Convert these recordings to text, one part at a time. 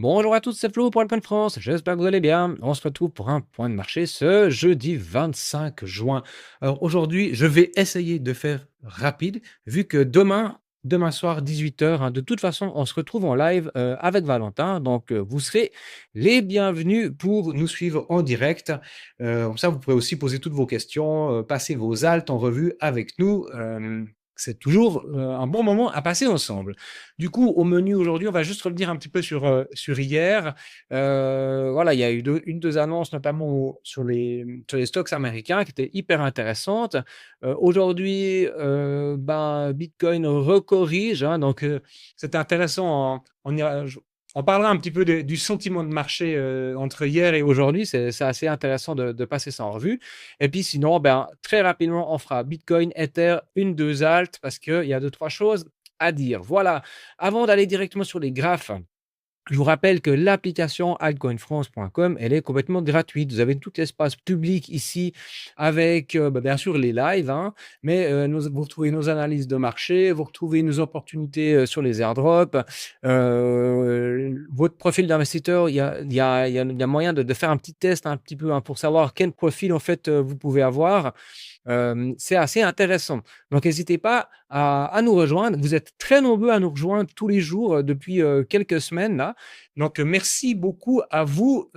Bonjour à tous, c'est Flo pour Alpen France. J'espère que vous allez bien. On se retrouve pour un point de marché ce jeudi 25 juin. Alors aujourd'hui, je vais essayer de faire rapide, vu que demain soir, 18h, de toute façon, on se retrouve en live avec Valentin. Donc, vous serez les bienvenus pour nous suivre en direct. Comme ça, vous pourrez aussi poser toutes vos questions, passer vos altes en revue avec nous. C'est toujours un bon moment à passer ensemble. Du coup, au menu aujourd'hui, on va juste revenir un petit peu sur hier. Voilà, il y a eu deux annonces, notamment sur les stocks américains, qui étaient hyper intéressantes. Aujourd'hui, ben, Bitcoin recorrige, hein, donc c'est intéressant. On parlera un petit peu du sentiment de marché entre hier et aujourd'hui. C'est assez intéressant de passer ça en revue. Et puis sinon, ben, très rapidement, on fera Bitcoin, Ether, une, deux alt, parce qu'il y a deux, trois choses à dire. Voilà. Avant d'aller directement sur les graphes, je vous rappelle que l'application altcoinfrance.com, elle est complètement gratuite. Vous avez tout l'espace public ici avec, bah, bien sûr les lives, hein, mais vous retrouvez nos analyses de marché, vous retrouvez nos opportunités sur les airdrops, votre profil d'investisseur, il y a moyen de faire un petit test un petit peu, hein, pour savoir quel profil en fait vous pouvez avoir. C'est assez intéressant. Donc n'hésitez pas à nous rejoindre. Vous êtes très nombreux à nous rejoindre tous les jours depuis quelques semaines là. Donc merci beaucoup à vous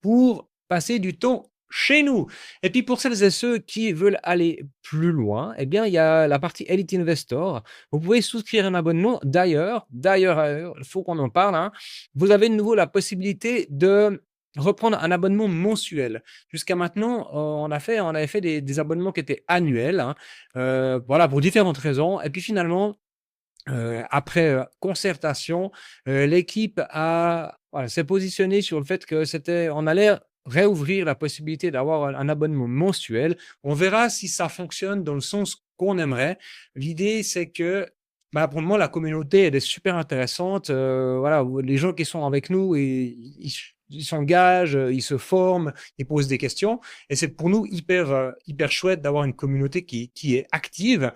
pour passer du temps chez nous. Et puis pour celles et ceux qui veulent aller plus loin, eh bien il y a la partie Elite Investor. Vous pouvez souscrire un abonnement. D'ailleurs, il faut qu'on en parle, hein. Vous avez de nouveau la possibilité de reprendre un abonnement mensuel. Jusqu'à maintenant, on avait fait des abonnements qui étaient annuels, hein, voilà, pour différentes raisons. Et puis finalement, après concertation, l'équipe s'est positionnée sur le fait que on allait réouvrir la possibilité d'avoir un abonnement mensuel. On verra si ça fonctionne dans le sens qu'on aimerait. L'idée, c'est que bah, pour le moment, la communauté, elle est super intéressante. Voilà, les gens qui sont avec nous, ils s'engagent, ils se forment, ils posent des questions. Et c'est pour nous hyper chouette d'avoir une communauté qui est active.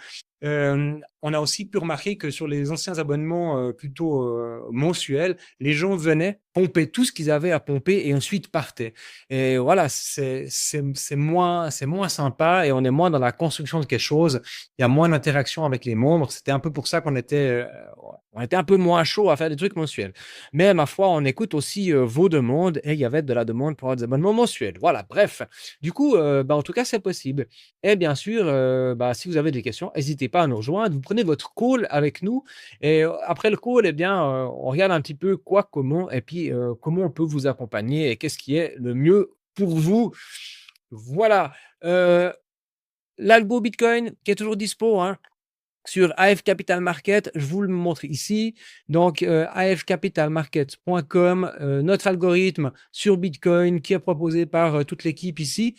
On a aussi pu remarquer que sur les anciens abonnements plutôt mensuels, les gens venaient pomper tout ce qu'ils avaient à pomper et ensuite partaient. Et voilà, c'est moins sympa et on est moins dans la construction de quelque chose. Il y a moins d'interaction avec les membres. C'était un peu pour ça qu'on était un peu moins chaud à faire des trucs mensuels. Mais ma foi, on écoute aussi vos demandes et il y avait de la demande pour des abonnements mensuels. Voilà, bref. Du coup, bah, en tout cas, c'est possible. Et bien sûr, bah, si vous avez des questions, n'hésitez pas à nous rejoindre. Vous prenez votre call avec nous et après le call, eh bien, on regarde un petit peu quoi, comment et puis comment on peut vous accompagner et qu'est-ce qui est le mieux pour vous. Voilà. Heu, L'algo Bitcoin qui est toujours dispo, hein, sur AF Capital Market, je vous le montre ici. Donc, afcapitalmarket.com, notre algorithme sur Bitcoin qui est proposé par toute l'équipe ici.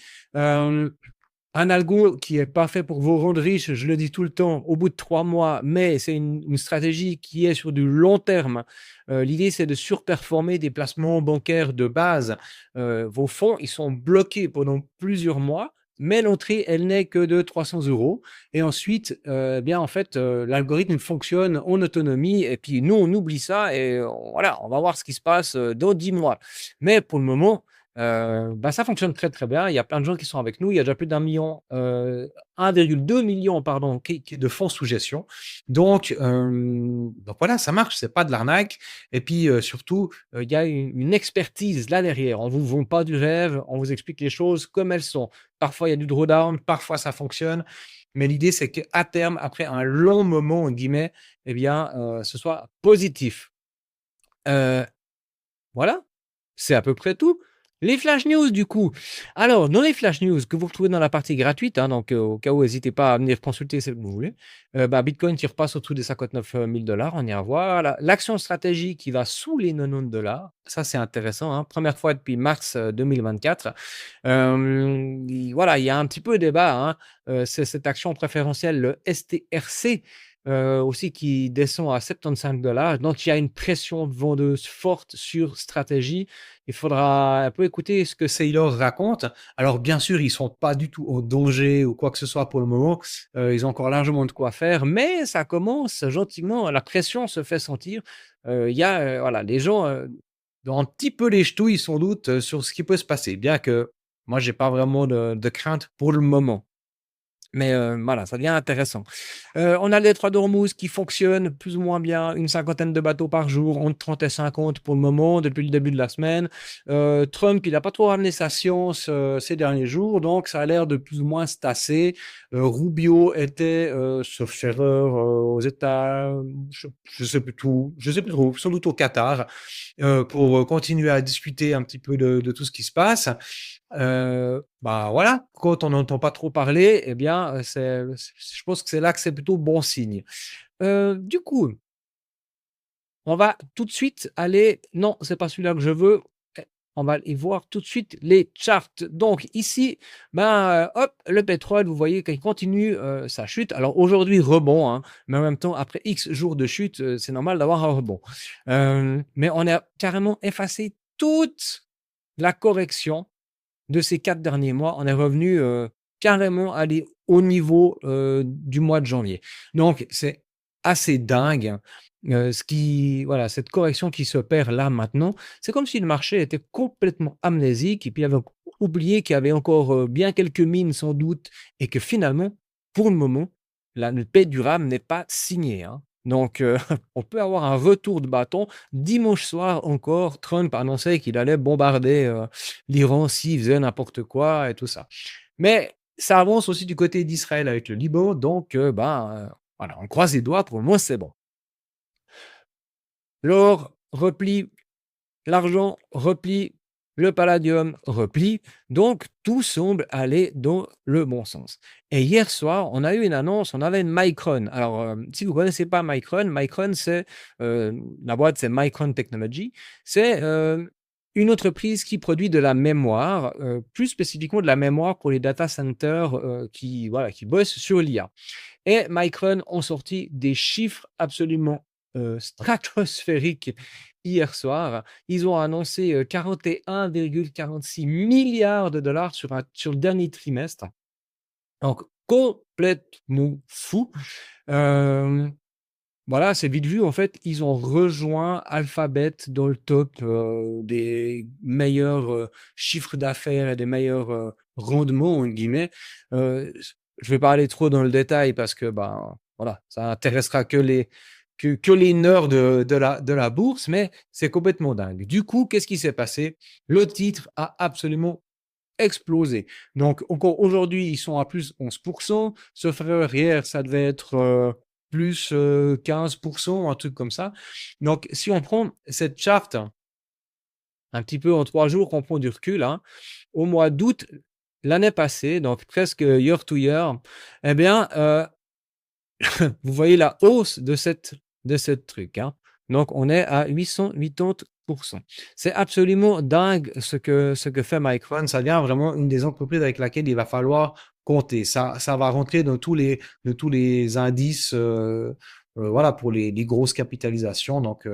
Un algo qui est parfait pour vous rendre riche, je le dis tout le temps, au bout de 3 mois, mais c'est une stratégie qui est sur du long terme. L'idée, c'est de surperformer des placements bancaires de base. Vos fonds, ils sont bloqués pendant plusieurs mois, mais l'entrée, elle n'est que de 300 euros. Et ensuite, bien, en fait, l'algorithme fonctionne en autonomie et puis nous, on oublie ça et voilà, on va voir ce qui se passe dans 10 mois. Mais pour le moment, bah, ça fonctionne très, très bien. Il y a plein de gens qui sont avec nous. Il y a déjà plus d'1 million, 1,2 million pardon, qui de fonds sous gestion. Donc voilà, ça marche, c'est pas de l'arnaque et puis, surtout, il y a une expertise là derrière. On vous vend pas du rêve, on vous explique les choses comme elles sont. Parfois, il y a du drawdown, parfois ça fonctionne, mais l'idée, c'est qu'à terme, après un «long moment» entre guillemets, eh bien, ce soit positif. Heu voilà, c'est à peu près tout. Les flash news du coup. Alors dans les flash news que vous retrouvez dans la partie gratuite, hein, donc au cas où n'hésitez pas à venir consulter celle que vous voulez. Bah, Bitcoin qui repasse au-dessous des 59 000 $, on ira voir. L'action stratégie qui va sous les 90 $, ça c'est intéressant, hein, 1 fois depuis mars 2024. Voilà, il y a un petit peu de débat, hein, c'est cette action préférentielle, le STRC, aussi qui descend à 75 $. Donc il y a une pression vendeuse forte sur stratégie. Il faudra un peu écouter ce que Saylor raconte. Alors bien sûr, ils sont pas du tout en danger ou quoi que ce soit pour le moment. Ils ont encore largement de quoi faire, mais ça commence gentiment, la pression se fait sentir. Il y a, voilà, les gens, dans un petit peu les ch'touilles sans doute, sur ce qui peut se passer, bien que moi j'ai pas vraiment de crainte pour le moment. Mais voilà, ça devient intéressant. On a le détroit d'Ormuz qui fonctionne plus ou moins bien, une cinquantaine de bateaux par jour, entre 30 et 50 pour le moment, depuis le début de la semaine. Trump, il a pas trop ramené sa science, ces derniers jours, donc ça a l'air de plus ou moins se tasser. Rubio était, sauf erreur, aux États, je sais plus tout, je sais plus trop, sans doute au Qatar, pour, continuer à discuter un petit peu de tout ce qui se passe. Bah, voilà, quand on n'entend pas trop parler, eh bien, je pense que c'est là que c'est plutôt bon signe. Du coup, on va tout de suite aller non, c'est pas celui-là que je veux. On va aller voir tout de suite les charts. Donc ici, ben, hop, le pétrole, vous voyez qu'il continue, sa chute. Alors aujourd'hui, rebond, hein, mais en même temps, après X jours de chute, c'est normal d'avoir un rebond. Mais on a carrément effacé toute la correction de ces 4 derniers mois, on est revenu, carrément aller au niveau, du mois de janvier. Donc c'est assez dingue, hein, ce qui voilà, cette correction qui s'opère là maintenant, c'est comme si le marché était complètement amnésique et puis avait oublié qu'il y avait encore, bien quelques mines sans doute et que finalement, pour le moment, la paix durable n'est pas signée, hein. Donc on peut avoir un retour de bâton. Dimanche soir encore, Trump annonçait qu'il allait bombarder, l'Iran s'il faisait n'importe quoi et tout ça. Mais ça avance aussi du côté d'Israël avec le Liban, donc ben, voilà, on croise les doigts, pour le moment, c'est bon. L'or replie, l'argent replie, le palladium replie, donc tout semble aller dans le bon sens. Et hier soir, on a eu une annonce, on avait une Micron. Alors, si vous ne connaissez pas Micron, Micron, c'est, la boîte, c'est Micron Technology. C'est, une entreprise qui produit de la mémoire, plus spécifiquement de la mémoire pour les data centers, qui voilà, qui bossent sur l'IA. Et Micron ont sorti des chiffres absolument, stratosphériques hier soir. Ils ont annoncé, 41,46 milliards de dollars sur le dernier trimestre. Donc complètement fou. Hem, voilà, c'est vite vu, en fait, ils ont rejoint Alphabet dans le top, des meilleurs, chiffres d'affaires et des meilleurs, «rendements» entre guillemets. Je vais pas aller trop dans le détail parce que, ben, voilà, ça intéressera que les nerds de la bourse, mais c'est complètement dingue. Du coup, qu'est-ce qui s'est passé? Le titre a absolument explosé. Donc encore aujourd'hui, ils sont à plus 11%. Sauf erreur, hier, ça devait être, plus, 15%, un truc comme ça. Donc si on prend cette charte un petit peu en 3 jours, qu'on prend du recul, hein, au mois d'août, l'année passée, donc presque year to year, eh bien, vous voyez la hausse de cette truc, hein. Donc on est à 880. C'est absolument dingue ce que fait Micron. Ça devient vraiment une des entreprises avec laquelle il va falloir compter. Ça va rentrer dans tous les indices, voilà, pour les grosses capitalisations. Donc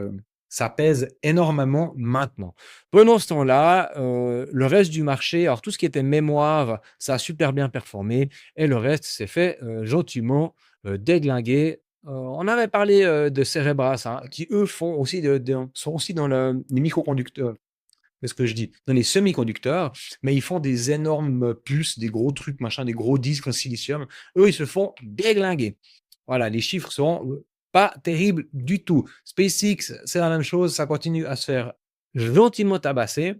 ça pèse énormément maintenant. Pendant ce temps-là, le reste du marché, alors tout ce qui était mémoire, ça a super bien performé et le reste s'est fait, gentiment, déglinguer. On avait parlé, de Cerebras, hein, qui eux font aussi sont aussi dans les microconducteurs. Qu'est-ce que je dis? Dans les semi-conducteurs, mais ils font des énormes puces, des gros trucs, machin, des gros disques en silicium. Eux, ils se font déglinguer. Voilà, les chiffres sont, pas terribles du tout. SpaceX, c'est la même chose, ça continue à se faire gentiment tabasser.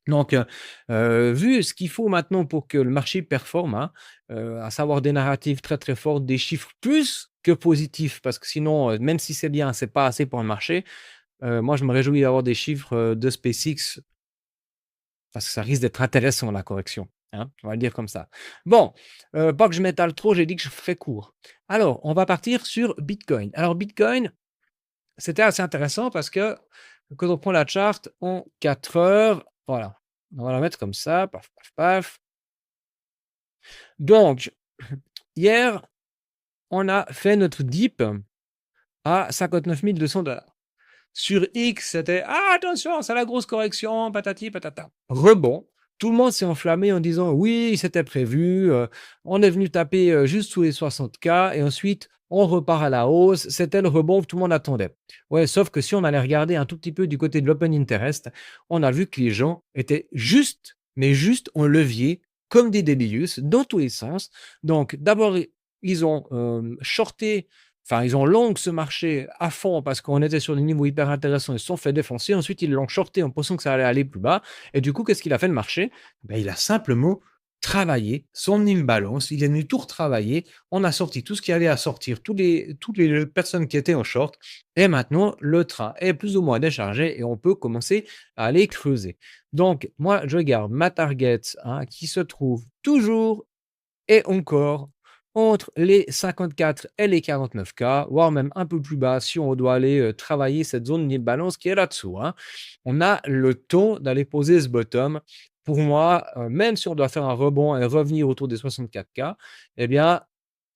Donc, vu ce qu'il faut maintenant pour que le marché performe, hein, à savoir des narratifs très, très fortes, des chiffres plus que positifs, parce que sinon, même si c'est bien, c'est pas assez pour le marché. Moi, je me réjouis d'avoir des chiffres, de SpaceX parce que ça risque d'être intéressant la correction, hein, on va le dire comme ça. Bon, pas que je m'étale trop, j'ai dit que je ferais court. Alors, on va partir sur Bitcoin. Alors Bitcoin, c'était assez intéressant parce que quand on prend la charte en 4 heures, voilà, on va la mettre comme ça, paf, paf, paf. Donc, hier, on a fait notre dip à 59 200 $. Sur X, c'était: «Ah attention, c'est la grosse correction, patati patata». Rebond, tout le monde s'est enflammé en disant: «Oui, c'était prévu, on est venu taper, juste sous les 60K et ensuite on repart à la hausse, c'était le rebond que tout le monde attendait. Ouais, sauf que si on allait regarder un tout petit peu du côté de l'open interest, on a vu que les gens étaient juste, mais juste en levier, comme des débilos, dans tous les sens. Donc d'abord, ils ont, shorté, enfin ils ont long ce marché à fond parce qu'on était sur des niveaux hyper intéressants, ils se sont fait défoncer. Ensuite, ils l'ont shorté en pensant que ça allait aller plus bas et du coup, qu'est-ce qu'il a fait le marché? Ben il a simplement travaillé son imbalance, il est venu tout retravailler, on a sorti tout ce qu'il y avait à sortir, toutes les personnes qui étaient en short et maintenant le train est plus ou moins déchargé et on peut commencer à aller creuser. Donc moi, je garde ma target, hein, qui se trouve toujours et encore entre les 54 et les 49K, voire même un peu plus bas si on doit aller travailler cette zone de balance qui est là-dessous, hein. On a le temps d'aller poser ce bottom. Pour moi, même si on doit faire un rebond et revenir autour des 64K, eh bien,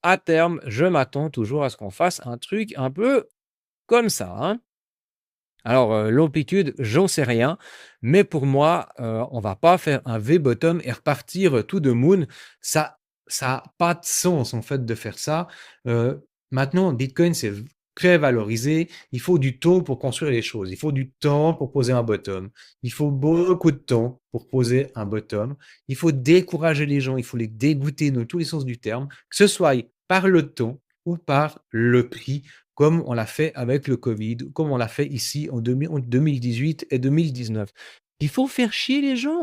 à terme, je m'attends toujours à ce qu'on fasse un truc un peu comme ça, hein. Alors, l'amplitude, j'en sais rien, mais pour moi, on va pas faire un V-bottom et repartir, to the moon. Ça ça a pas de sens, en fait, de faire ça. Maintenant, Bitcoin, c'est très valorisé. Il faut du temps pour construire les choses. Il faut du temps pour poser un bottom. Il faut beaucoup de temps pour poser un bottom. Il faut décourager les gens, il faut les dégoûter dans tous les sens du terme, que ce soit par le temps ou par le prix comme on l'a fait avec le Covid, comme on l'a fait ici en 2018 et 2019. Il faut faire chier les gens.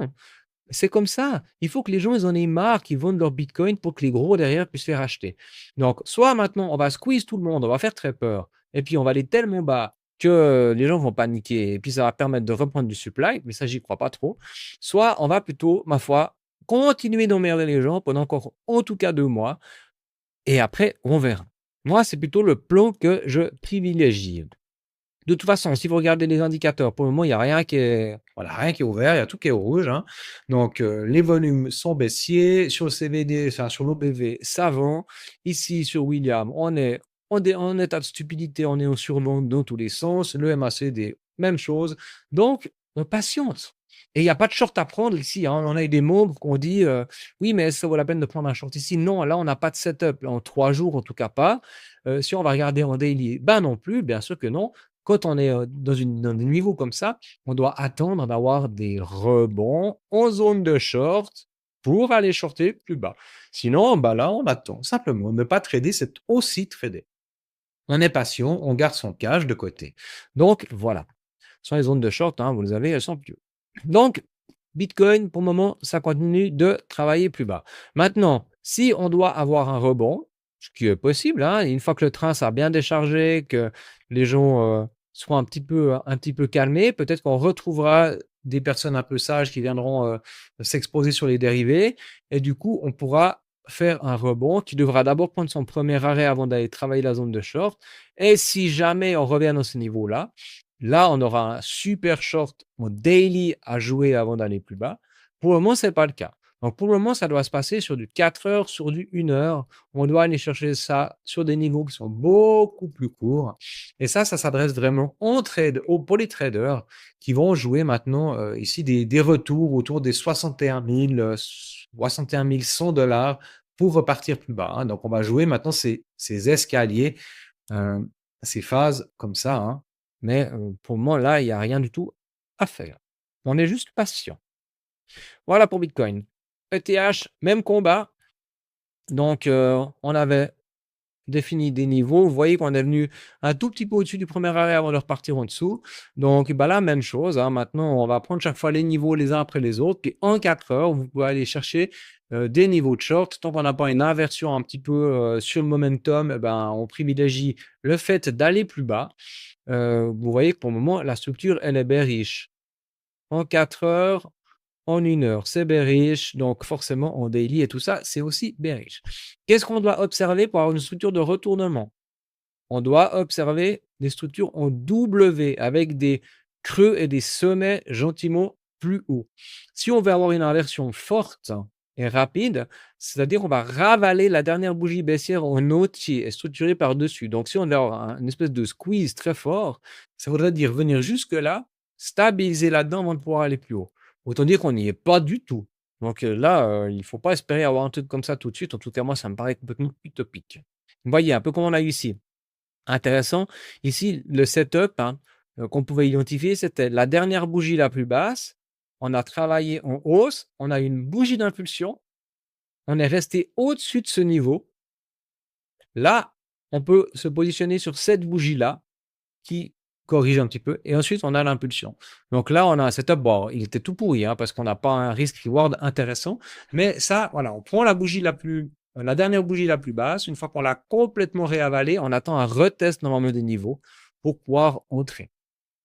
C'est comme ça. Il faut que les gens ils en aient marre, qu'ils vendent leur bitcoin pour que les gros derrière puissent faire acheter. Donc, soit maintenant on va squeeze tout le monde, on va faire très peur, et puis on va aller tellement bas que les gens vont paniquer, et puis ça va permettre de reprendre du supply, mais ça j'y crois pas trop. Soit on va plutôt, ma foi, continuer d'emmerder les gens pendant encore en tout cas 2 mois, et après, on verra. Moi, c'est plutôt le plan que je privilégie. De toute façon, si vous regardez les indicateurs, pour le moment, il y a rien qui est voilà, rien qui est ouvert, il y a tout qui est rouge, hein. Donc, les volumes sont baissiers. Sur le CVD, enfin sur l'OBV, ça vend. Ici, sur William, on est en état de stupidité, on est en survente dans tous les sens. Le MACD, même chose. Donc, on patiente. Et il y a pas de short à prendre ici, hein. On a eu des membres qui ont dit, «Oui, mais est-ce que ça vaut la peine de prendre un short ici?» Non, là, on n'a pas de setup, en 3 jours, en tout cas pas. Si on va regarder en daily, ben non plus, bien sûr que non. Quand on est, dans des niveaux comme ça, on doit attendre d'avoir des rebonds en zone de short pour aller shorter plus bas. Sinon, bah, là, on attend. Simplement, ne pas trader, c'est aussi trader. On est patient, on garde son cash de côté. Donc voilà, ce sont les zones de short, hein, vous les avez, elles sont plus haut. Donc Bitcoin, pour le moment, ça continue de travailler plus bas. Maintenant, si on doit avoir un rebond, ce qui est possible, hein, une fois que le train sera bien déchargé, que les gens, seront un petit peu calmés, peut-être qu'on retrouvera des personnes un peu sages qui viendront, s'exposer sur les dérivés et du coup, on pourra faire un rebond qui devra d'abord prendre son premier arrêt avant d'aller travailler la zone de short et si jamais on revient dans ce niveau-là, là, on aura un super short en daily à jouer avant d'aller plus bas. Pour le moment, c'est pas le cas. Donc pour le moment, ça doit se passer sur du 4 heures, sur du 1 heure. On doit aller chercher ça sur des niveaux qui sont beaucoup plus courts et ça s'adresse vraiment en trade pour les traders qui vont jouer maintenant, ici des retours autour des 61 000, 61 100 $ pour repartir plus bas, hein. Donc on va jouer maintenant ces escaliers, heu, ces phases comme ça, hein. Mais, pour le moment, là, il y a rien du tout à faire. On est juste patient. Voilà pour Bitcoin. ETH, même combat. Donc, on avait défini des niveaux. Vous voyez qu'on est venu un tout petit peu au-dessus du premier arrêt avant de repartir en dessous. Donc, bah, là, même chose, hein. Maintenant, on va prendre chaque fois les niveaux les uns après les autres. Puis en 4 heures, vous pouvez aller chercher, des niveaux de short. Tant qu'on n'a pas une inversion un petit peu, sur le momentum, eh ben, on privilégie le fait d'aller plus bas. Vous voyez que pour le moment, la structure, elle est bearish. En 4 heures, en 1 heure, c'est bearish, donc forcément en daily et tout ça, c'est aussi bearish. Qu'est-ce qu'on doit observer pour avoir une structure de retournement? On doit observer des structures en W avec des creux et des sommets gentiment plus hauts. Si on veut avoir une inversion forte et rapide, c'est-à-dire on va ravaler la dernière bougie baissière en entier et structurer par-dessus. Donc si on a une espèce de squeeze très fort, ça voudrait dire venir jusque-là, stabiliser là-dedans avant de pouvoir aller plus haut. Autant dire qu'on n'y est pas du tout. Donc là, il ne faut pas espérer avoir un truc comme ça tout de suite. En tout cas, moi, ça me paraît complètement utopique. Vous voyez un peu comme on a eu ici. Intéressant. Ici, le setup, hein, qu'on pouvait identifier, c'était la dernière bougie la plus basse. On a travaillé en hausse, on a une bougie d'impulsion, on est resté au-dessus de ce niveau. Là, on peut se positionner sur cette bougie-là qui corrige un petit peu et ensuite on a l'impulsion. Donc là, on a un setup, bon, il était tout pourri, hein, parce qu'on n'a pas un risk reward intéressant, mais ça, voilà, on prend la dernière bougie la plus basse. Une fois qu'on l'a complètement réavalée, on attend un retest normalement des niveaux pour pouvoir entrer.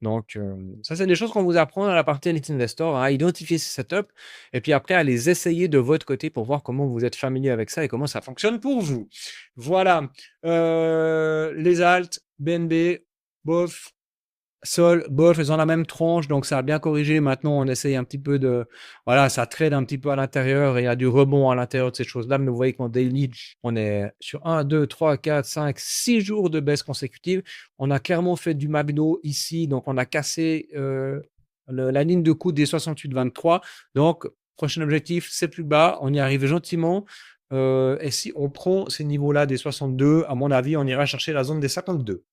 Donc, ça, c'est des choses qu'on vous apprend dans la partie Elite Investor, à identifier ces setups et puis après à les essayer de votre côté pour voir comment vous êtes familier avec ça et comment ça fonctionne pour vous. Voilà, les alts, BNB, bof, Sol, bof, ils ont la même tranche, donc ça a bien corrigé. Maintenant, on essaye un petit peu voilà, ça trade un petit peu à l'intérieur et il y a du rebond à l'intérieur de ces choses-là. Mais vous voyez qu'en daily, on est sur 1, 2, 3, 4, 5, 6 jours de baisse consécutive. On a clairement fait du McDo ici, donc on a cassé la ligne de coup des 68,23. Donc, prochain objectif, c'est plus bas. On y arrive gentiment. Et si on prend ces niveaux-là des 62, à mon avis, on ira chercher la zone des 52.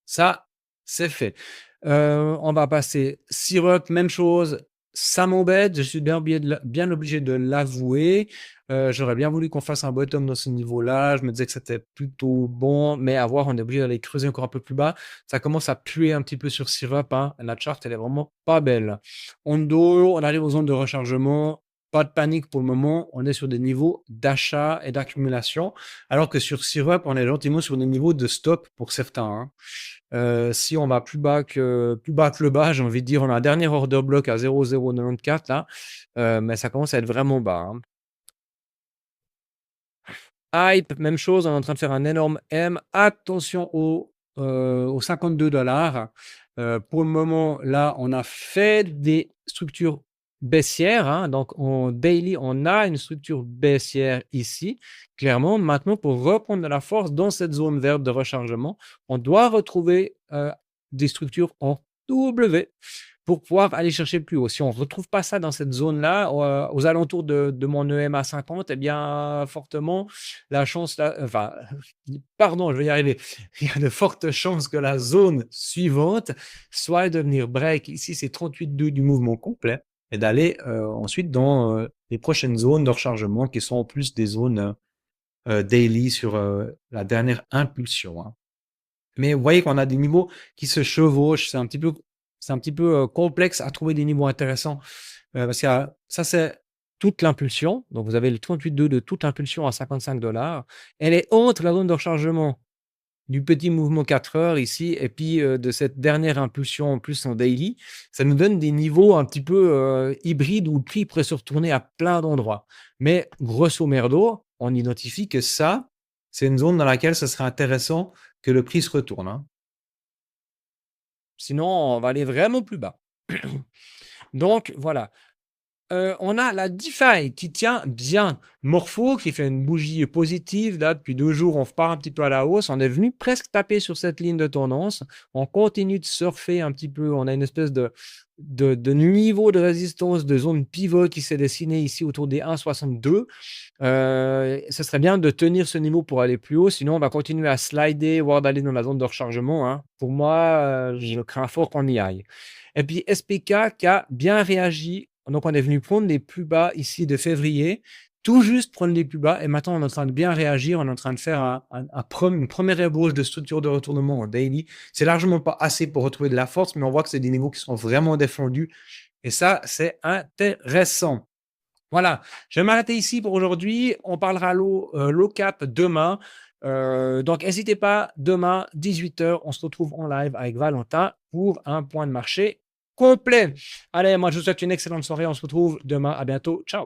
Ça, c'est fait. On va passer Syrup, même chose. Ça m'embête, je suis bien obligé de l'avouer. J'aurais bien voulu qu'on fasse un bottom dans ce niveau-là. Je me disais que c'était plutôt bon, mais à voir, on est obligé d'aller creuser encore un peu plus bas. Ça commence à puer un petit peu sur Syrup, hein. La chart, elle est vraiment pas belle. Ondo, on arrive aux zones de rechargement. Pas de panique pour le moment. On est sur des niveaux d'achat et d'accumulation, alors que sur Syrup, on est gentiment sur des niveaux de stop pour certains, hein. Si on va plus bas que le bas, j'ai envie de dire, on a un dernier order block à 0,094 là, mais ça commence à être vraiment bas, hein. Hype, même chose, on est en train de faire un énorme M. Attention aux 52 $. Pour le moment, là, on a fait des structures baissières, hein, donc en daily, on a une structure baissière ici. Clairement, maintenant, pour reprendre de la force dans cette zone verte de rechargement, on doit retrouver des structures en W pour pouvoir aller chercher plus haut. Si on ne retrouve pas ça dans cette zone-là, aux alentours de mon EMA 50, eh bien, fortement, la chance, enfin, pardon, je vais y arriver. Il y a de fortes chances que la zone suivante soit de venir break. Ici, c'est 38,2 du mouvement complet et d'aller ensuite dans les prochaines zones de rechargement qui sont en plus des zones daily sur la dernière impulsion, hein. Mais vous voyez qu'on a des niveaux qui se chevauchent. C'est un petit peu complexe à trouver des niveaux intéressants parce que ça, c'est toute l'impulsion. Donc, vous avez le 38,2 de toute l'impulsion à 55 $. Elle est entre la zone de rechargement du petit mouvement 4 heures ici et puis de cette dernière impulsion en plus en daily. Ça nous donne des niveaux un petit peu hybrides où le prix pourrait se retourner à plein d'endroits. Mais grosso merdo, on identifie que ça, c'est une zone dans laquelle ce serait intéressant que le prix se retourne, hein. Sinon, on va aller vraiment plus bas. Donc voilà. On a la DeFi qui tient bien. Morpho qui fait une bougie positive. Là, depuis 2 jours, on repart un petit peu à la hausse. On est venu presque taper sur cette ligne de tendance. On continue de surfer un petit peu. On a une espèce de niveau de résistance, de zone pivot qui s'est dessiné ici autour des 1,62. Ce serait bien de tenir ce niveau pour aller plus haut. Sinon, on va continuer à slider, voire d'aller dans la zone de rechargement, hein. Pour moi, je crains fort qu'on y aille. Et puis SPK qui a bien réagi. Donc, on est venu prendre les plus bas ici de février, tout juste prendre les plus bas. Et maintenant, on est en train de bien réagir. On est en train de faire une première ébauche de structure de retournement en daily. C'est largement pas assez pour retrouver de la force, mais on voit que c'est des niveaux qui sont vraiment défendus. Et ça, c'est intéressant. Voilà, je vais m'arrêter ici pour aujourd'hui. On parlera low cap demain. Donc, n'hésitez pas, demain, 18 h, on se retrouve en live avec Valentin pour un point de marché complet. Allez, moi, je vous souhaite une excellente soirée. On se retrouve demain. À bientôt. Ciao.